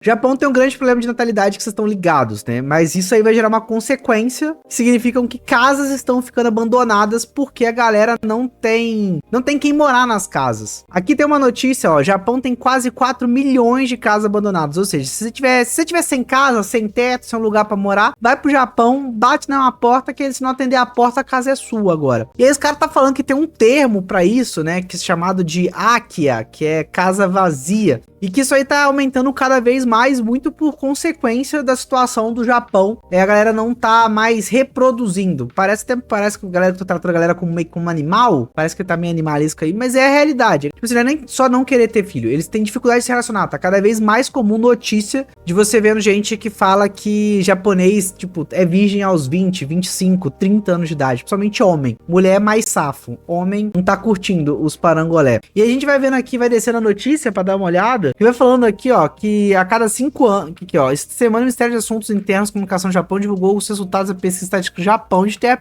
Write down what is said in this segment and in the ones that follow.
O Japão tem um grande problema de natalidade que vocês estão ligados, né? Mas isso aí vai gerar uma consequência que significa que casas estão ficando abandonadas porque a galera não tem quem morar nas casas. Aqui tem uma notícia, ó, o Japão tem quase 4 milhões de casas abandonadas, ou seja, se você tiver sem casa, sem teto, sem um lugar pra morar, vai pro Japão, bate na porta, que se não atender a porta, a casa é sua agora. E aí os caras tá falando que tem um termo pra isso, né, que é chamado de Akia, que é casa vazia. E que isso aí tá aumentando cada vez mais, muito por consequência da situação do Japão. A galera não tá mais reproduzindo. Parece que a galera tá tratando a galera como meio como um animal. Parece que tá meio animalesco aí, mas é a realidade. Tipo assim, não é nem só não querer ter filho. Eles têm dificuldade de se relacionar. Tá cada vez mais comum notícia de você vendo gente que fala que japonês, tipo, é virgem aos 20, 25, 30 anos de idade. Principalmente homem. Mulher é mais safo. Homem não tá curtindo os parangolé. E a gente vai vendo aqui, vai descendo a notícia pra dar uma olhada. E vai falando aqui, ó, que a cada 5 anos... Aqui, ó. Esta semana o Ministério de Assuntos Internos e Comunicação do Japão divulgou os resultados da pesquisa estatística do Japão de terra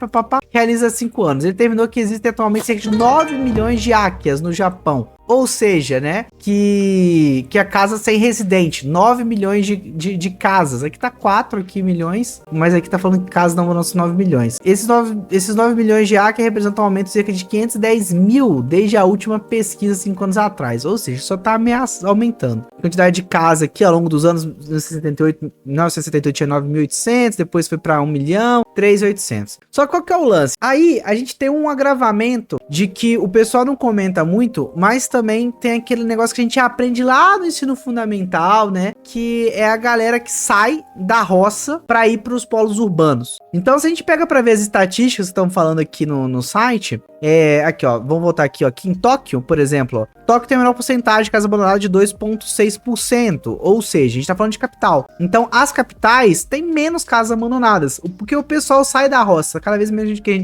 realiza há 5 anos. Ele determinou que existem atualmente cerca de 9 milhões de Akias no Japão. Ou seja, né, que a casa sem residente, 9 milhões de casas. Aqui tá 4 aqui, milhões, mas aqui tá falando que casas não vão ser 9 milhões. Esses 9 milhões de AK representam um aumento de cerca de 510 mil desde a última pesquisa 5 anos atrás. Ou seja, só tá aumentando. A quantidade de casa aqui ao longo dos anos, 1978 tinha 9.800, depois foi pra 1 milhão, 3.800. Só que qual que é o lance? Aí a gente tem um agravamento de que o pessoal não comenta muito, mas também tem aquele negócio que a gente aprende lá no ensino fundamental, né? Que é a galera que sai da roça pra ir pros polos urbanos. Então, se a gente pega pra ver as estatísticas que estão falando aqui no site, aqui, ó, vamos voltar aqui, ó, aqui em Tóquio, por exemplo, ó, Tóquio tem a menor porcentagem de casa abandonada de 2,6%, ou seja, a gente tá falando de capital. Então, as capitais têm menos casas abandonadas, porque o pessoal sai da roça, cada vez menos gente quer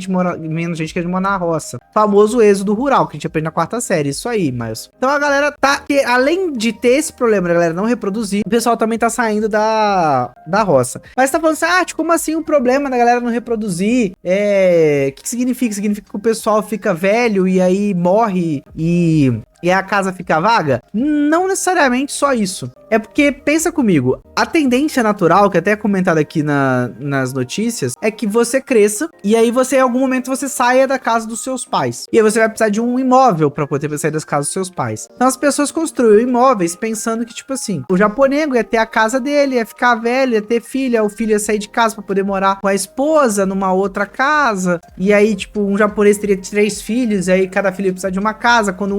morar na roça. Famoso êxodo rural, que a gente aprende na 4ª série, isso aí, mas... Então a galera tá, além de ter esse problema, a galera não reproduzir, o pessoal também tá saindo da roça. Mas tá falando assim, como assim um problema da galera não reproduzir? O que significa? Significa que o pessoal fica velho e aí morre e a casa fica vaga? Não necessariamente só isso. É porque, pensa comigo, a tendência natural, que até é comentado aqui nas notícias, é que você cresça e aí você, em algum momento, você saia da casa dos seus pais. E aí você vai precisar de um imóvel para poder sair das casas dos seus pais. Então as pessoas construíram imóveis pensando que, tipo assim, o japonês ia ter a casa dele, ia ficar velho, ia ter filha, o filho ia sair de casa para poder morar com a esposa numa outra casa. E aí, tipo, um japonês teria 3 filhos, e aí cada filho ia precisar de uma casa. Quando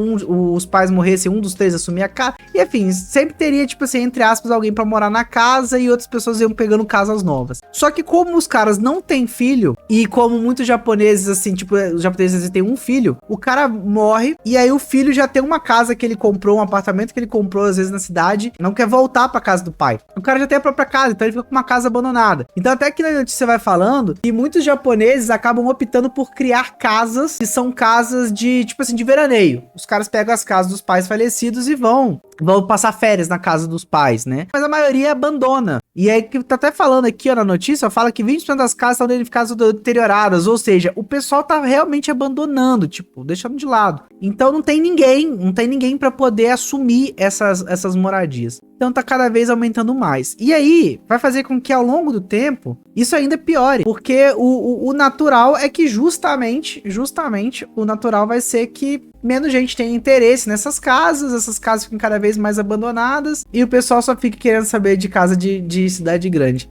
os pais morressem, um dos 3 assumia a casa. E enfim, sempre teria, tipo assim, entre aspas, alguém pra morar na casa e outras pessoas iam pegando casas novas. Só que como os caras não têm filho, e como muitos japoneses, assim, tipo, os japoneses têm um filho, o cara morre e aí o filho já tem uma casa que ele comprou, um apartamento que ele comprou, às vezes, na cidade, não quer voltar pra casa do pai. O cara já tem a própria casa, então ele fica com uma casa abandonada. Então até que na notícia vai falando que muitos japoneses acabam optando por criar casas que são casas de, tipo assim, de veraneio. Os caras pegam as casas dos pais falecidos e vão passar férias na casa dos pais, né? Mas a maioria abandona. E aí, que tá até falando aqui, ó, na notícia, fala que 20% das casas estão danificadas ou deterioradas, ou seja, o pessoal tá realmente abandonando, tipo, deixando de lado. Então não tem ninguém pra poder assumir essas moradias. Então tá cada vez aumentando mais. E aí, vai fazer com que ao longo do tempo, isso ainda piore. Porque o natural é que justamente, o natural vai ser que menos gente tenha interesse nessas casas, essas casas ficam cada vez mais abandonadas, e o pessoal só fica querendo saber de casa de cidade grande.